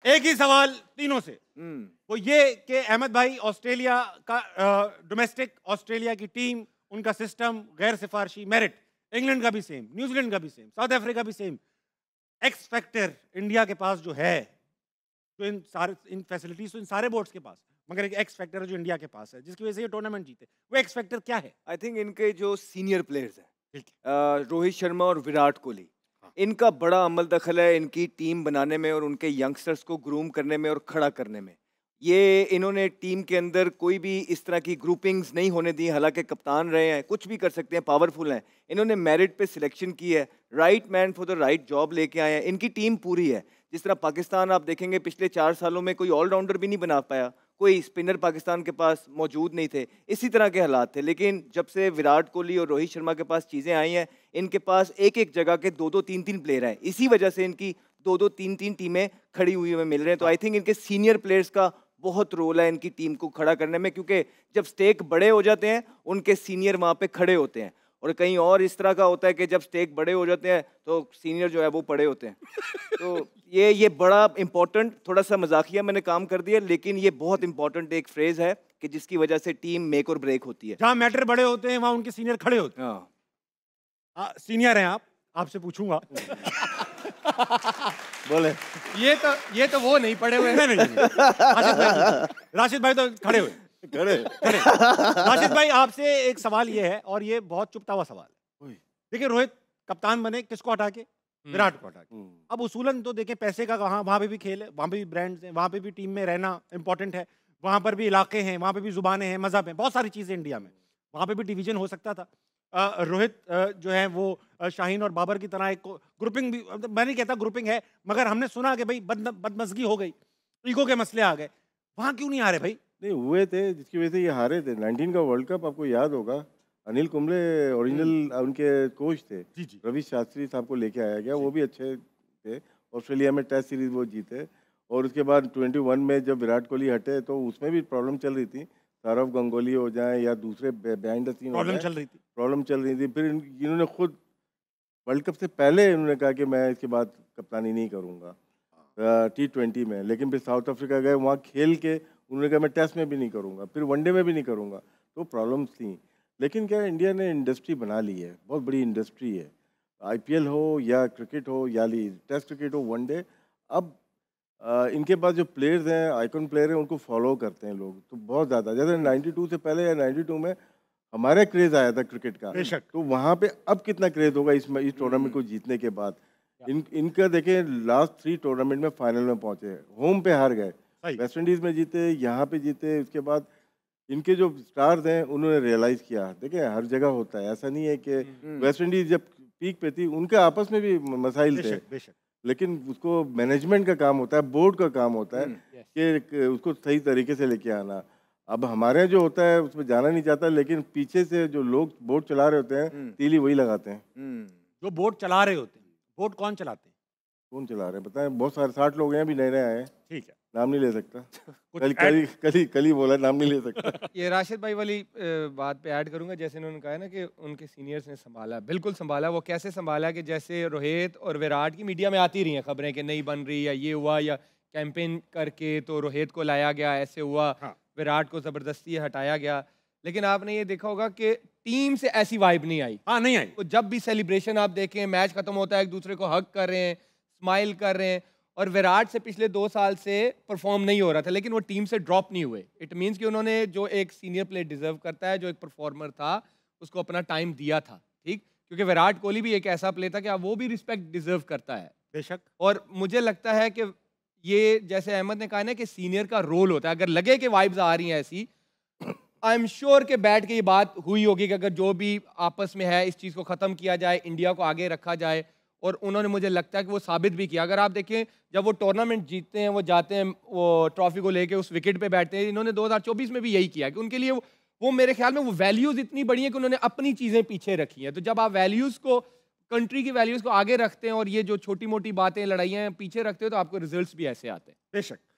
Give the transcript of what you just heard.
एक ही सवाल तीनों से, वो ये कि अहमद भाई, ऑस्ट्रेलिया का डोमेस्टिक ऑस्ट्रेलिया की टीम, उनका सिस्टम गैर सिफारशी मेरिट, इंग्लैंड का भी सेम, न्यूजीलैंड का भी सेम, साउथ अफ्रीका भी सेम। एक्स फैक्टर इंडिया के पास जो है, जो इन फैसिलिटीज तो इन सारे बोर्ड्स के पास, मगर एक एक्स फैक्टर है जो इंडिया के पास है, जिसकी वजह से ये टूर्नामेंट जीते, वो एक्स फैक्टर क्या है? आई थिंक इनके जो सीनियर प्लेयर्स हैं, रोहित शर्मा और विराट कोहली, इनका बड़ा अमल दखल है इनकी टीम बनाने में और उनके यंगस्टर्स को ग्रूम करने में और खड़ा करने में। ये इन्होंने टीम के अंदर कोई भी इस तरह की ग्रुपिंग्स नहीं होने दी, हालांकि कप्तान रहे हैं, कुछ भी कर सकते हैं, पावरफुल हैं। इन्होंने मेरिट पे सिलेक्शन की है, right man for the right job लेके आए हैं। इनकी टीम पूरी है। जिस तरह पाकिस्तान आप देखेंगे पिछले 4 सालों में कोई ऑलराउंडर भी नहीं बना पाया, कोई स्पिनर पाकिस्तान के पास मौजूद नहीं थे, इसी तरह के हालात थे। लेकिन जब से विराट कोहली और रोहित शर्मा के पास चीज़ें आई हैं, इनके पास एक एक जगह के 2-2 3-3 प्लेयर हैं। इसी वजह से इनकी 2-2 3-3 टीमें खड़ी हुई हमें मिल रहे हैं। तो आई थिंक इनके सीनियर प्लेयर्स का बहुत रोल है इनकी टीम को खड़ा करने में, क्योंकि जब स्टेक बड़े हो जाते हैं उनके सीनियर वहाँ पे खड़े होते हैं। और कहीं और इस तरह का होता है कि जब स्टेक बड़े हो जाते हैं तो सीनियर जो है वो पड़े होते हैं। तो ये बड़ा इंपॉर्टेंट, थोड़ा सा मजाकिया मैंने काम कर दिया, लेकिन ये बहुत इंपॉर्टेंट एक फ्रेज है कि जिसकी वजह से टीम मेक और ब्रेक होती है। जहाँ मैटर बड़े होते हैं वहाँ उनके सीनियर खड़े होते हैं। हाँ, सीनियर हैं आप, आपसे पूछूंगा। बोले ये तो वो नहीं पड़े हुए। नहीं। राशिद भाई तो खड़े हुए। खड़े राशिद भाई, आपसे एक सवाल ये है, और ये बहुत चुपता हुआ सवाल है। देखिए, रोहित कप्तान बने किसको हटा के? विराट को हटा के। अब उसूलन तो देखें पैसे का वहां पे भी खेल है, वहां पे भी ब्रांड्स हैं, वहां पे भी टीम में रहना इंपॉर्टेंट है, वहां पर भी इलाके हैं, वहां पे भी जुबानें हैं, मजहब हैं, बहुत सारी चीजें इंडिया में, वहां पे भी डिवीजन हो सकता था। रोहित जो है वो शाहीन और बाबर की तरह एक ग्रुपिंग भी, मैं नहीं कहता ग्रुपिंग है, मगर हमने सुना कि भाई बदमजगी हो गई, ईगो के मसले आ गए, वहां क्यों नहीं आ रहे भाई? नहीं हुए थे, जिसकी वजह से ये हारे थे। 19 का वर्ल्ड कप आपको याद होगा, अनिल कुंबले ओरिजिनल उनके कोच थे। रवि शास्त्री साहब को लेके आया गया, वो भी अच्छे थे। ऑस्ट्रेलिया में टेस्ट सीरीज वो जीते, और उसके बाद 21 में जब विराट कोहली हटे तो उसमें भी प्रॉब्लम चल रही थी। सौरव गंगोली हो जाए या दूसरे बिहाइंड द सीन प्रॉब्लम चल रही थी। फिर इन्होंने खुद वर्ल्ड कप से पहले इन्होंने कहा कि मैं इसके बाद कप्तानी नहीं करूँगा T20 में। लेकिन फिर साउथ अफ्रीका गए, वहाँ खेल के उन्होंने कहा मैं टेस्ट में भी नहीं करूँगा, फिर वनडे में भी नहीं करूँगा। तो प्रॉब्लम्स थी। लेकिन क्या इंडिया ने इंडस्ट्री बना ली है, बहुत बड़ी इंडस्ट्री है। IPL हो या क्रिकेट हो या टेस्ट क्रिकेट हो, वनडे, अब इनके पास जो प्लेयर्स हैं, आइकॉन प्लेयर हैं, उनको फॉलो करते हैं लोग तो बहुत ज़्यादा। जैसे 92 से पहले या 92 में हमारा क्रेज़ आया था क्रिकेट का, तो वहाँ पे अब कितना क्रेज़ होगा इस टूर्नामेंट को जीतने के बाद। इनका देखें, लास्ट 3 टूर्नामेंट में फाइनल में पहुँचे, होम पे हार गए, वेस्ट इंडीज़ में जीते, यहाँ पे जीते। उसके बाद इनके जो स्टार्स हैं उन्होंने रियलाइज़ किया, देखिए हर जगह होता है, ऐसा नहीं है कि वेस्ट इंडीज़ जब पीक पे थी उनके आपस में भी मसाइल थे, लेकिन उसको मैनेजमेंट का काम होता है, बोर्ड का काम होता है कि उसको सही तरीके से लेके आना। अब हमारे जो होता है उसमें जाना नहीं चाहता, लेकिन पीछे से जो लोग बोर्ड चला रहे होते हैं तीली वही लगाते हैं। जो बोर्ड चला रहे होते हैं, बोर्ड कौन चलाते हैं? कौन चला रहे हैं बताएं? बहुत सारे 60 लोग हैं, अभी नए नए आए हैं। ठीक है, नाम नहीं ले सकता। कल ही बोला, नाम नहीं ले सकता। ये राशिद भाई वाली बात पे ऐड करूंगा, जैसे उन्होंने कहा ना कि उनके सीनियर्स ने संभाला, बिल्कुल संभाला। वो कैसे संभाला कि जैसे रोहित और विराट की मीडिया में आती रही हैं खबरें कि नहीं बन रही, या ये हुआ, या कैंपेन करके तो रोहित को लाया गया, ऐसे हुआ, विराट को ज़बरदस्ती हटाया गया। लेकिन आपने ये देखा होगा कि टीम से ऐसी वाइब नहीं आई। नहीं आई। तो जब भी सेलिब्रेशन आप देखें, मैच खत्म होता है, एक दूसरे को हग कर रहे हैं, स्माइल कर रहे हैं। और विराट से पिछले 2 साल से परफॉर्म नहीं हो रहा था, लेकिन वो टीम से ड्रॉप नहीं हुए। इट मीन्स कि उन्होंने जो एक सीनियर प्लेयर डिजर्व करता है, जो एक परफॉर्मर था, उसको अपना टाइम दिया था। ठीक, क्योंकि विराट कोहली भी एक ऐसा प्लेयर था कि वो भी रिस्पेक्ट डिजर्व करता है, बेशक। और मुझे लगता है कि ये जैसे अहमद ने कहा ना कि सीनियर का रोल होता है, अगर लगे कि वाइब्स आ रही हैं ऐसी, आई एम श्योर कि बैठ के ये बात हुई होगी कि अगर जो भी आपस में है इस चीज़ को ख़त्म किया जाए, इंडिया को आगे रखा जाए। और उन्होंने, मुझे लगता है कि वो साबित भी किया। अगर आप देखें, जब वो टूर्नामेंट जीतते हैं, वो जाते हैं, वो ट्रॉफी को लेके उस विकेट पे बैठते हैं। इन्होंने 2024 में भी यही किया कि उनके लिए वो मेरे ख्याल में वो वैल्यूज़ इतनी बड़ी हैं कि उन्होंने अपनी चीज़ें पीछे रखी हैं। तो जब आप वैल्यूज़ को, कंट्री की वैल्यूज़ को आगे रखते हैं और ये जो छोटी मोटी बातें, लड़ाइयाँ पीछे रखते हो, तो आपको रिजल्ट्स भी ऐसे आते हैं। बेशक।